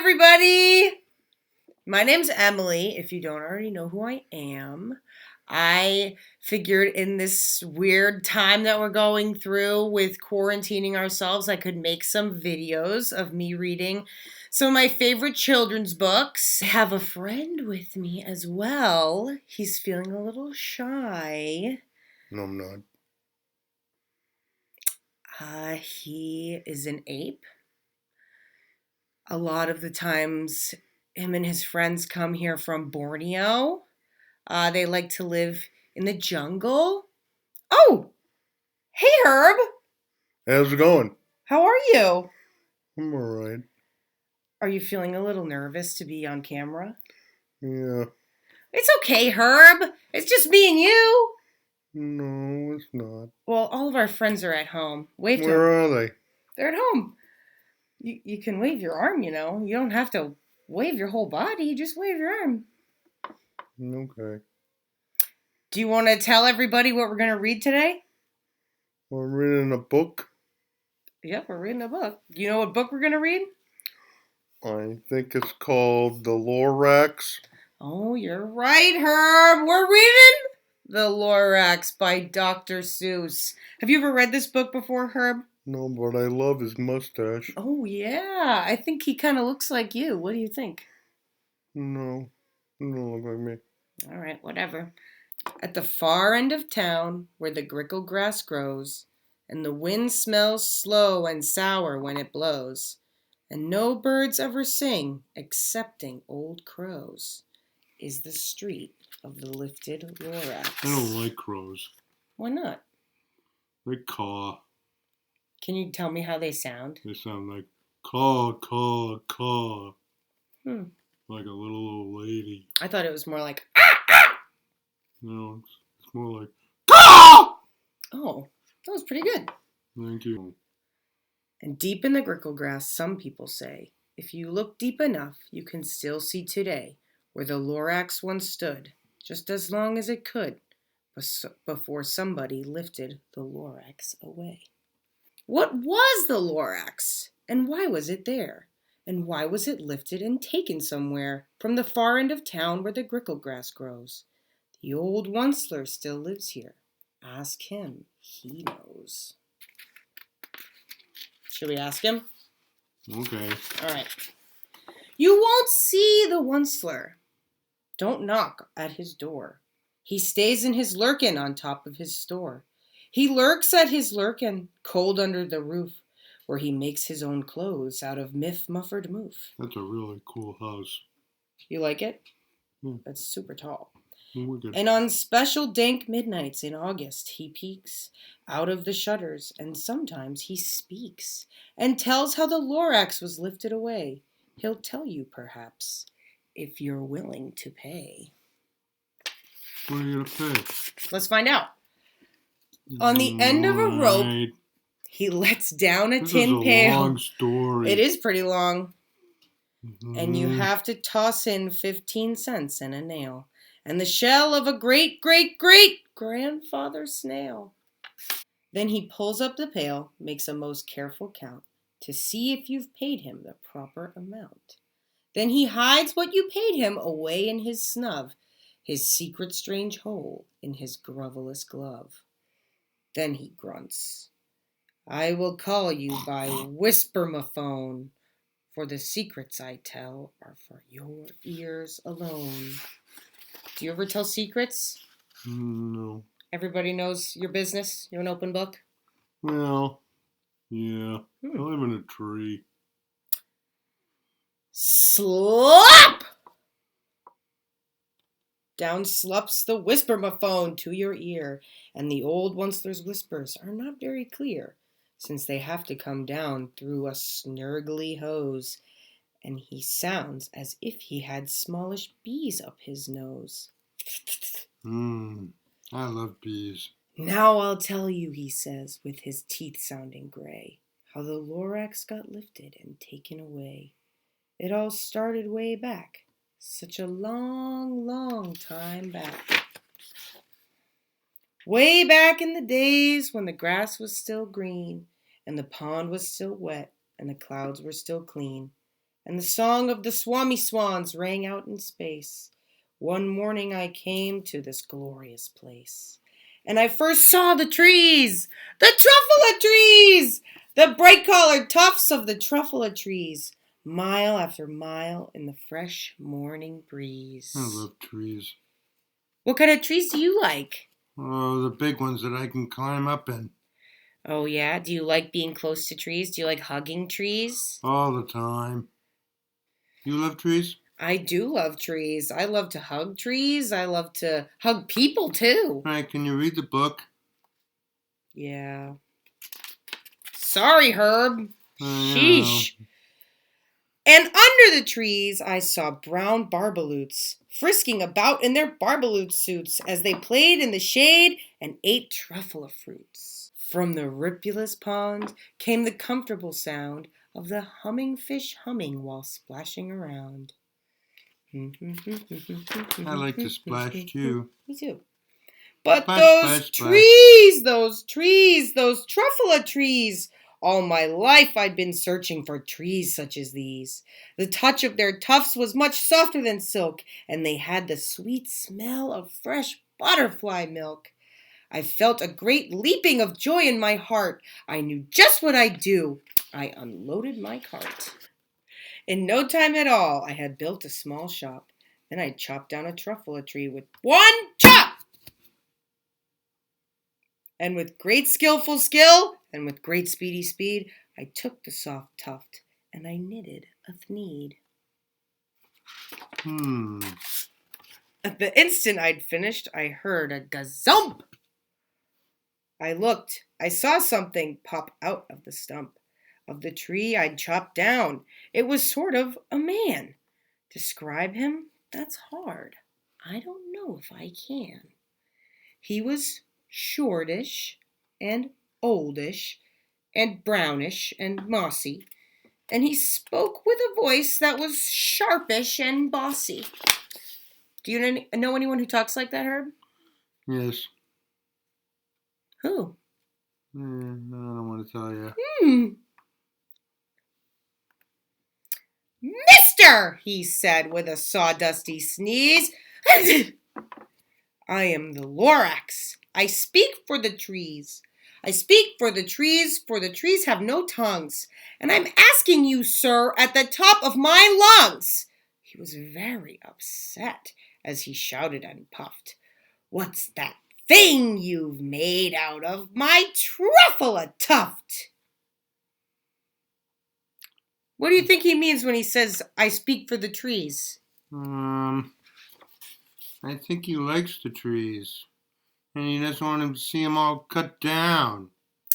everybody. My name's Emily, if you don't already know who I am. I figured in this weird time that we're going through with quarantining ourselves, I could make some videos of me reading some of my favorite children's books. I have a friend with me as well. He's feeling a little shy. No, I'm not. He is an ape. A lot of the times, him and his friends come here from Borneo. They like to live in the jungle. Oh, hey Herb. How's it going? How are you? I'm alright. Are you feeling a little nervous to be on camera? Yeah. It's okay, Herb. It's just me and you. No, it's not. Well, all of our friends are at home. Wave to them. Where are they? They're at home. You can wave your arm, you know. You don't have to wave your whole body. Just wave your arm. Okay. Do you want to tell everybody what we're going to read today? We're reading a book. Yep, we're reading a book. Do you know what book we're going to read? I think it's called The Lorax. Oh, you're right, Herb. We're reading The Lorax by Dr. Seuss. Have you ever read this book before, Herb? No, but I love his mustache. Oh, yeah. I think he kind of looks like you. What do you think? No, he don't look like me. All right, whatever. At the far end of town, where the grickle grass grows, and the wind smells slow and sour when it blows, and no birds ever sing excepting old crows, is the street of the lifted Lorax. I don't like crows. Why not? They caw. Can you tell me how they sound? They sound like caw, caw, caw. Like a little old lady. I thought it was more like, No, it's more like caw! Oh, that was pretty good. Thank you. And deep in the grickle grass, some people say, if you look deep enough, you can still see today where the Lorax once stood, just as long as it could, before somebody lifted the Lorax away. What was the Lorax? And why was it there? And why was it lifted and taken somewhere from the far end of town where the grickle grass grows? The old Once-ler still lives here. Ask him. He knows. Should we ask him? Okay. All right. You won't see the Once-ler. Don't knock at his door. He stays in his lurkin on top of his store. He lurks at his lurkin, cold under the roof, where he makes his own clothes out of muffered moof. That's a really cool house. You like it? Yeah. It's super tall. Wicked. And on special dank midnights in August, he peeks out of the shutters, and sometimes he speaks and tells how the Lorax was lifted away. He'll tell you, perhaps, if you're willing to pay. What are you going to pay? Let's find out. On the end of a rope, he lets down a tin pail. This is a long story. It is pretty long. And you have to toss in 15 cents and a nail, and the shell of a great-great-great-grandfather snail. Then he pulls up the pail, makes a most careful count, to see if you've paid him the proper amount. Then he hides what you paid him away in his snub, his secret strange hole in his grovelous glove. Then he grunts, I will call you by whispermaphone, for the secrets I tell are for your ears alone. Do you ever tell secrets? No. Everybody knows your business? You're an open book? Well, yeah. I live in a tree. Slop! Down slops the whispermaphone to your ear, and the old Once-ler's whispers are not very clear, since they have to come down through a snurgly hose, and he sounds as if he had smallish bees up his nose. I love bees. Now I'll tell you, he says, with his teeth sounding gray, how the Lorax got lifted and taken away. It all started way back, such a long, long time back. Way back in the days when the grass was still green, and the pond was still wet, and the clouds were still clean, and the song of the swami swans rang out in space. One morning I came to this glorious place, and I first saw the trees, the truffula trees, the bright-colored tufts of the truffula trees, mile after mile in the fresh morning breeze. I love trees. What kind of trees do you like? Oh, the big ones that I can climb up in. Oh, yeah? Do you like being close to trees? Do you like hugging trees? All the time. You love trees? I do love trees. I love to hug trees. I love to hug people, too. All right, can you read the book? Yeah. Sorry, Herb. Sheesh. And under the trees, I saw brown barbaloots frisking about in their barbaloot suits as they played in the shade and ate truffula fruits. From the ripulous pond came the comfortable sound of the humming fish humming while splashing around. I like to splash too. Me too. But Splash, those splash, trees, those truffula trees. All my life I'd been searching for trees such as these. The touch of their tufts was much softer than silk, and they had the sweet smell of fresh butterfly milk. I felt a great leaping of joy in my heart. I knew just what I'd do. I unloaded my cart. In no time at all, I had built a small shop. Then I chopped down a truffula tree with one chop! And with great skillful skill, and with great speedy speed, I took the soft tuft, and I knitted a thneed. At the instant I'd finished, I heard a gazump. I looked. I saw something pop out of the stump of the tree I'd chopped down. It was sort of a man. Describe him? That's hard. I don't know if I can. He was shortish and oldish and brownish and mossy, and he spoke with a voice that was sharpish and bossy. Do you know anyone who talks like that, Herb? Yes. Who? I don't want to tell you. Mister, he said with a sawdusty sneeze. I am the Lorax. I speak for the trees. I speak for the trees have no tongues. And I'm asking you, sir, at the top of my lungs. He was very upset as he shouted and puffed. What's that thing you've made out of my truffula tuft? What do you think he means when he says, I speak for the trees? I think he likes the trees. And he doesn't want to see them all cut down.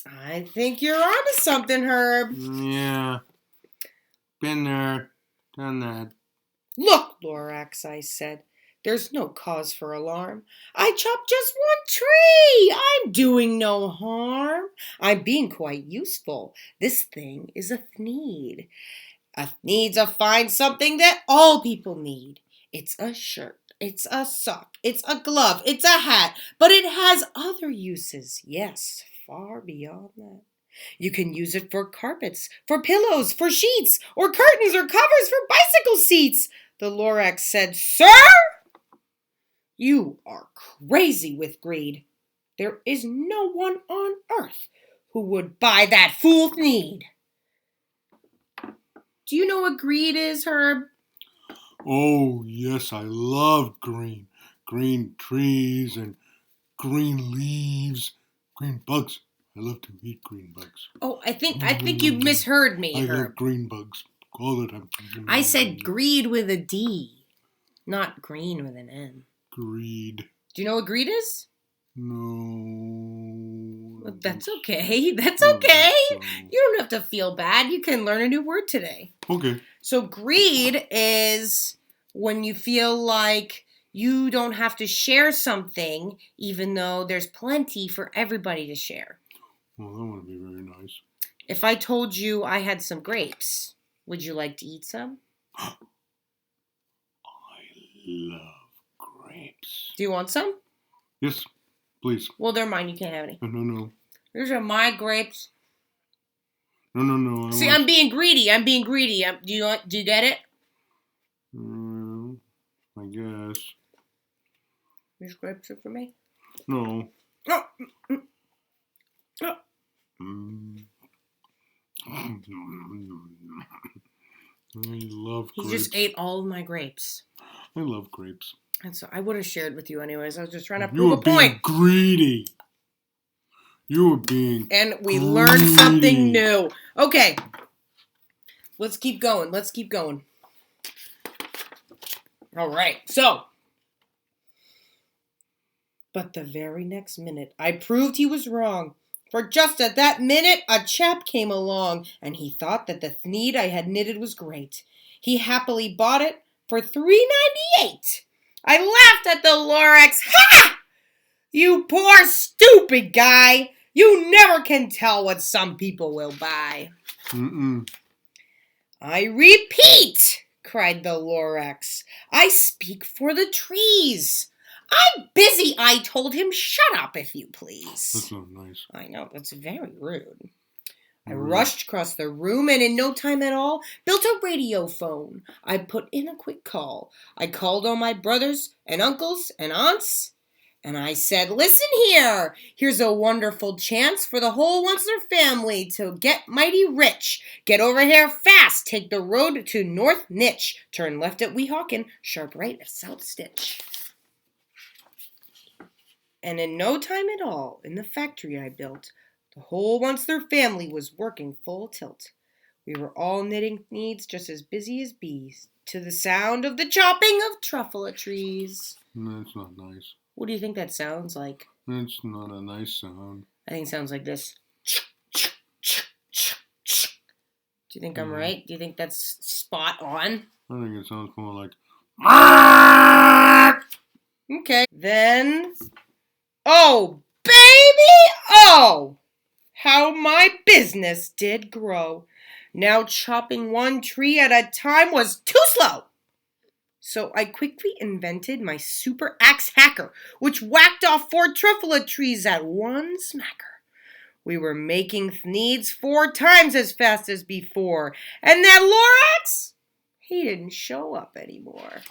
I think you're onto something, Herb. Yeah. Been there. Done that. Look, Lorax, I said. There's no cause for alarm. I chopped just one tree. I'm doing no harm. I'm being quite useful. This thing is a thneed. A thneed's a fine something that all people need. It's a shirt. It's a sock. It's a glove. It's a hat. But it has other uses. Yes, far beyond that. You can use it for carpets, for pillows, for sheets, or curtains or covers for bicycle seats. The Lorax said, Sir, you are crazy with greed. There is no one on earth who would buy that fool thneed. Do you know what greed is, Herb? Oh, yes, I love green. Green trees and green leaves, green bugs. I love to eat green bugs. Oh, I think you misheard me, Herb. I love green bugs all the time. I said greed with a D, not green with an N. Greed. Do you know what greed is? No. Well, that's okay. That's okay. You don't have to feel bad. You can learn a new word today. Okay. So greed is when you feel like you don't have to share something even though there's plenty for everybody to share. Well, that would be very nice. If I told you I had some grapes, would you like to eat some? I love grapes. Do you want some? Yes, please. Well, they're mine. You can't have any. No. These are my grapes. No. See, I'm being greedy. Do you get it? I guess. These grapes are for me? No. No. I love He grapes. just ate all of my grapes. I love grapes. And so I would have shared with you anyways. I was just trying to You prove were a point. being greedy. You were being And we greedy. learned something new. Okay. Let's keep going. All right. So. But the very next minute, I proved he was wrong. For just at that minute, a chap came along, and he thought that the thneed I had knitted was great. He happily bought it for $3.98. I laughed at the Lorax. Ha! You poor stupid guy! You never can tell what some people will buy. I repeat, cried the Lorax. I speak for the trees. I'm busy, I told him. Shut up, if you please. That's not nice. I know, that's very rude. I rushed across the room and in no time at all built a radio phone. I put in a quick call. I called all my brothers and uncles and aunts. And I said, listen here, here's a wonderful chance for the whole Once-ler family to get mighty rich. Get over here fast, take the road to North Nitch, turn left at Weehawken, sharp right at South Stitch. And in no time at all, in the factory I built, the whole Once-ler family was working full tilt. We were all knitting thneeds just as busy as bees, to the sound of the chopping of truffle trees. That's not nice. What do you think that sounds like? That's not a nice sound. I think it sounds like this. Do you think I'm right? Do you think that's spot on? I think it sounds more like... Okay. Then... Oh, baby! Oh! How my business did grow. Now chopping one tree at a time was too slow. So I quickly invented my super axe hacker, which whacked off 4 truffle trees at one smacker. We were making thneeds 4 times as fast as before, and that Lorax, he didn't show up anymore.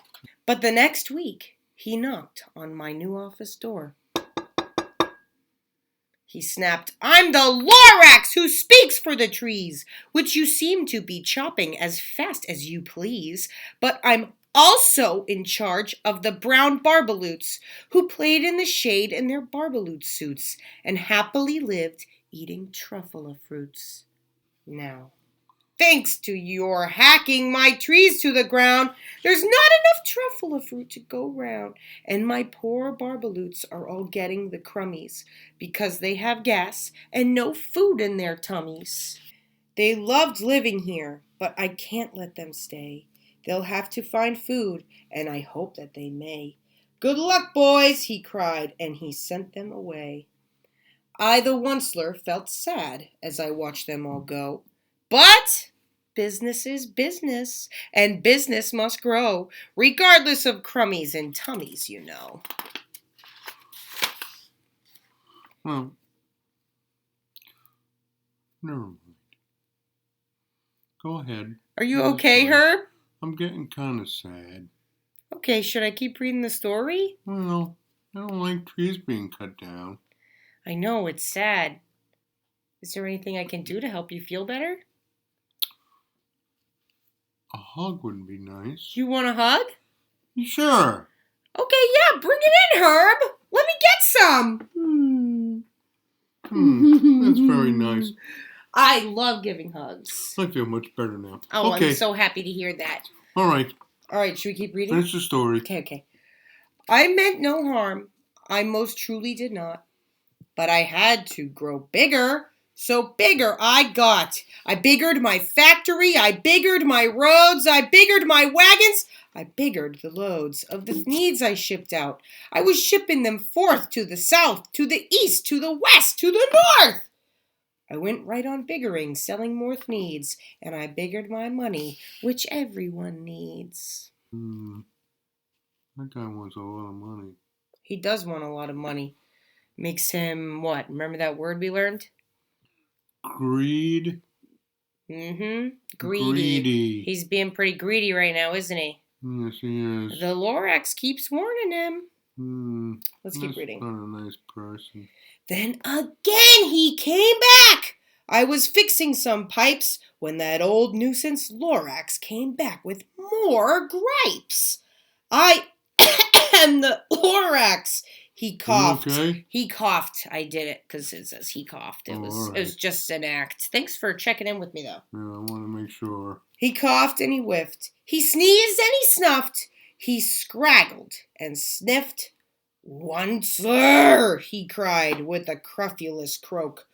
But the next week, he knocked on my new office door. He snapped, I'm the Lorax who speaks for the trees, which you seem to be chopping as fast as you please, but I'm also in charge of the brown barbaloots, who played in the shade in their barbaloot suits and happily lived eating truffle fruits. Now, thanks to your hacking my trees to the ground, there's not enough truffle fruit to go round, and my poor barbaloots are all getting the crummies because they have gas and no food in their tummies. They loved living here, but I can't let them stay. They'll have to find food, and I hope that they may. Good luck, boys, he cried, and he sent them away. I, the Once-ler, felt sad as I watched them all go. But business is business, and business must grow, regardless of crummies and tummies, you know. Well, never mind. Go ahead. Are you okay, Herb? I'm getting kind of sad. Okay, should I keep reading the story? Well, I don't like trees being cut down. I know, it's sad. Is there anything I can do to help you feel better? A hug would be nice. You want a hug? Sure. Okay, yeah, bring it in, Herb. Let me get some. That's very nice. I love giving hugs. I feel much better now. Oh, okay. I'm so happy to hear that. All right, should we keep reading? finish the story. Okay. I meant no harm. I most truly did not. But I had to grow bigger. So bigger I got. I biggered my factory. I biggered my roads. I biggered my wagons. I biggered the loads of the thneeds I shipped out. I was shipping them forth to the south, to the east, to the west, to the north. I went right on biggering, selling more thneeds, and I biggered my money, which everyone needs. That guy wants a lot of money. He does want a lot of money. Makes him what? Remember that word we learned? Greed. Mm-hmm. Greedy. Greedy. He's being pretty greedy right now, isn't he? Yes, he is. The Lorax keeps warning him. Let's keep That's reading. not a nice person. Then again he came back. I was fixing some pipes when that old nuisance Lorax came back with more gripes. I am the Lorax. He coughed. Are you okay? He coughed. I did it because it says he coughed. It was just an act. Thanks for checking in with me, though. Yeah, I want to make sure. He coughed and he whiffed. He sneezed and he snuffed. He scraggled and sniffed. Once-ler, he cried with a crufulous croak.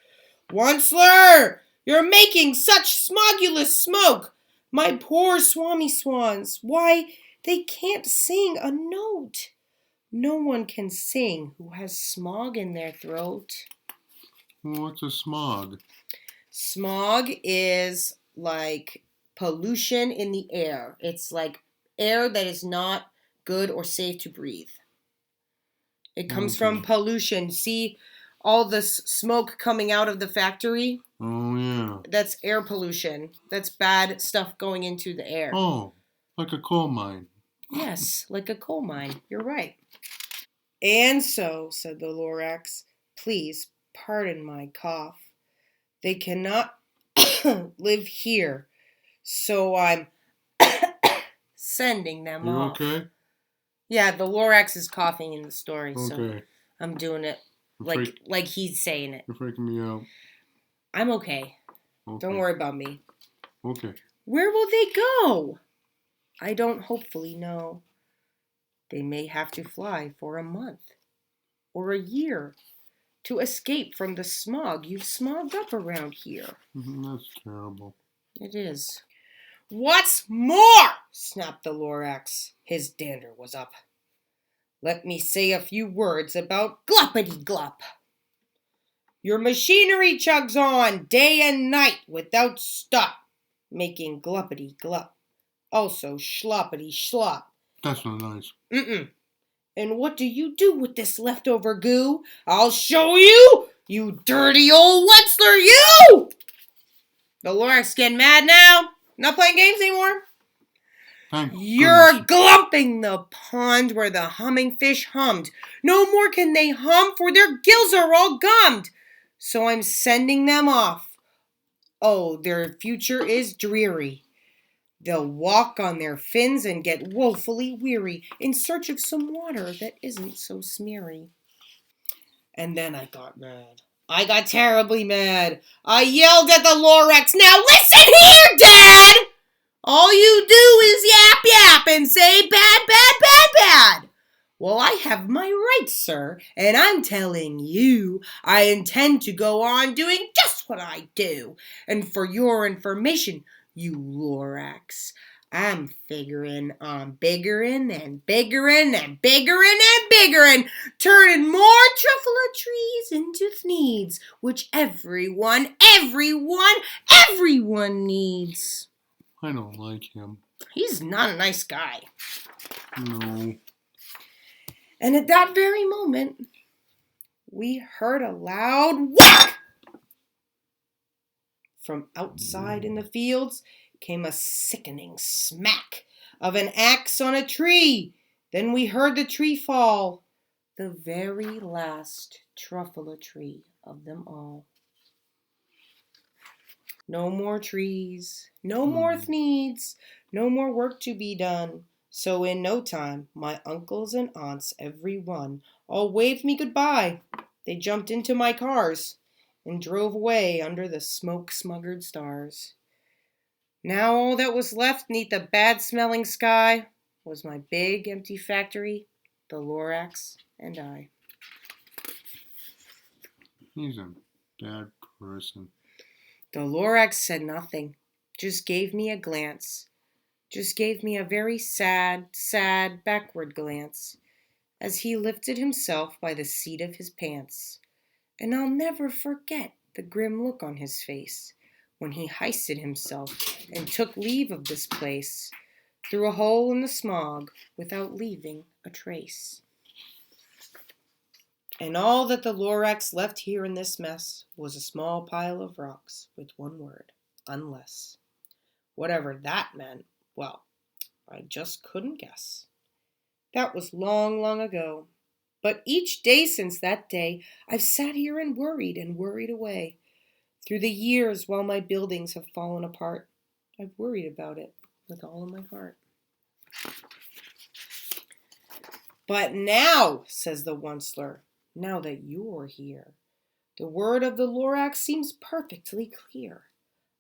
Once-ler, you're making such smogulous smoke. My poor swami swans, why, they can't sing a note. No one can sing who has smog in their throat. What's a smog? Smog is like pollution in the air. It's like air that is not good or safe to breathe. It comes from pollution. See all this smoke coming out of the factory? Oh, yeah. That's air pollution. That's bad stuff going into the air. Oh, like a coal mine. Yes, like a coal mine. You're right. And so, said the Lorax, please pardon my cough. They cannot live here, so I'm sending them off. You okay? Yeah, the Lorax is coughing in the story, so Okay. I'm doing it like he's saying it. You're freaking me out. I'm okay. Okay. Don't worry about me. Okay. Where will they go? I don't hopefully know. They may have to fly for a month or a year to escape from the smog you've smogged up around here. That's terrible. It is. What's more? Snapped the Lorax. His dander was up. Let me say a few words about Gluppity-Glup. Your machinery chugs on day and night without stop, making Gluppity-Glup. Also Schloppity-Schlop. That's not nice. And what do you do with this leftover goo? I'll show you, you dirty old Once-ler, you! The Lorax getting mad now. Not playing games anymore. You're glumping the pond where the humming fish hummed. No more can they hum, for their gills are all gummed. So I'm sending them off. Oh, their future is dreary. They'll walk on their fins and get woefully weary in search of some water that isn't so smeary. And then I got mad. I got terribly mad. I yelled at the Lorax, now listen here, Dad! All you do is yap and say bad. Well, I have my rights, sir, and I'm telling you, I intend to go on doing just what I do. And for your information, you Lorax, I'm figuring on biggerin' and biggerin' and biggerin' and biggerin', turning more truffula trees into thneeds, which everyone needs. I don't like him. He's not a nice guy. No. And at that very moment, we heard a loud whack. From outside in the fields came a sickening smack of an axe on a tree. Then we heard the tree fall, the very last truffula tree of them all. No more trees, no more thneeds, no more work to be done. So in no time, my uncles and aunts, every one, all waved me goodbye. They jumped into my cars and drove away under the smoke-smuggered stars. Now all that was left neath the bad-smelling sky was my big empty factory, the Lorax, and I. He's a bad person. The Lorax said nothing, just gave me a glance, just gave me a very sad backward glance, as he lifted himself by the seat of his pants. And I'll never forget the grim look on his face when he hoisted himself and took leave of this place through a hole in the smog without leaving a trace. And all that the Lorax left here in this mess was a small pile of rocks with one word: unless. Whatever that meant, well, I just couldn't guess. That was long, long ago. But each day since that day, I've sat here and worried away. Through the years, while my buildings have fallen apart, I've worried about it with all of my heart. But now, says the Once-ler, now that you're here, the word of the Lorax seems perfectly clear.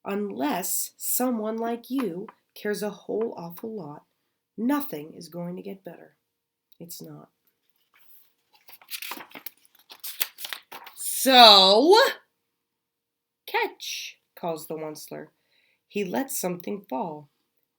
Unless someone like you cares a whole awful lot, nothing is going to get better. It's not. So, catch, calls the Once-ler. He lets something fall.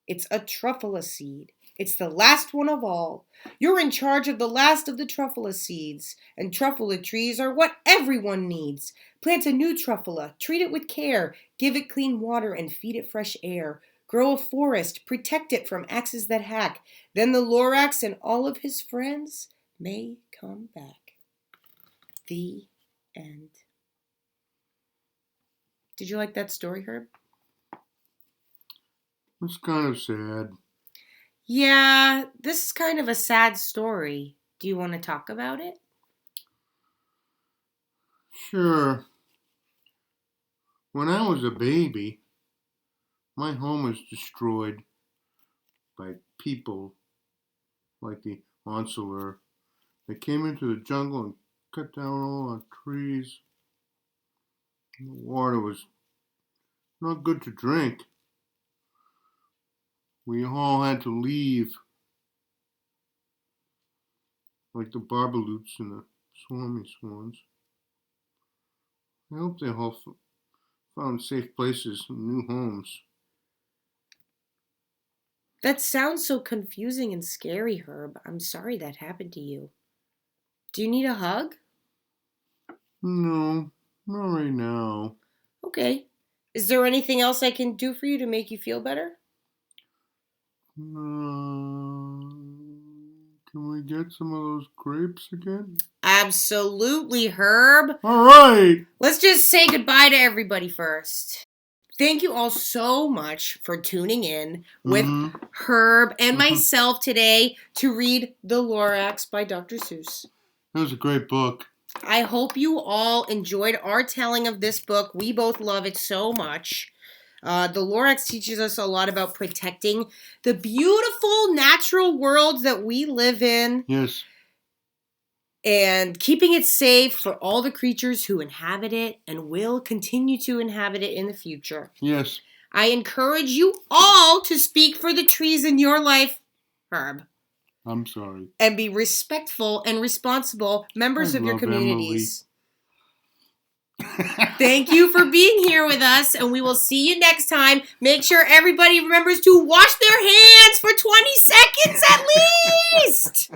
It's a truffula seed. It's the last one of all. You're in charge of the last of the truffula seeds, and truffula trees are what everyone needs. Plant a new truffula, treat it with care, give it clean water and feed it fresh air. Grow a forest, protect it from axes that hack. Then the Lorax and all of his friends may come back. The end. Did you like that story, Herb? It's kind of sad. Yeah, this is kind of a sad story. Do you want to talk about it? Sure. When I was a baby, my home was destroyed by people like the Once-ler. They came into the jungle and cut down all our trees. The water was not good to drink. We all had to leave, like the barbaloots and the swarmy swans. I hope they all found safe places and new homes. That sounds so confusing and scary, Herb. I'm sorry that happened to you. Do you need a hug? No, not right now. Okay. Is there anything else I can do for you to make you feel better? Can we get some of those grapes again? Absolutely, Herb. All right. Let's just say goodbye to everybody first. Thank you all so much for tuning in with Herb and myself today to read The Lorax by Dr. Seuss. That was a great book. I hope you all enjoyed our telling of this book. We both love it so much. The Lorax teaches us a lot about protecting the beautiful natural world that we live in. Yes. And keeping it safe for all the creatures who inhabit it and will continue to inhabit it in the future. Yes. I encourage you all to speak for the trees in your life, Herb. I'm sorry. And be respectful and responsible members of your communities. Thank you for being here with us, and we will see you next time. Make sure everybody remembers to wash their hands for 20 seconds at least.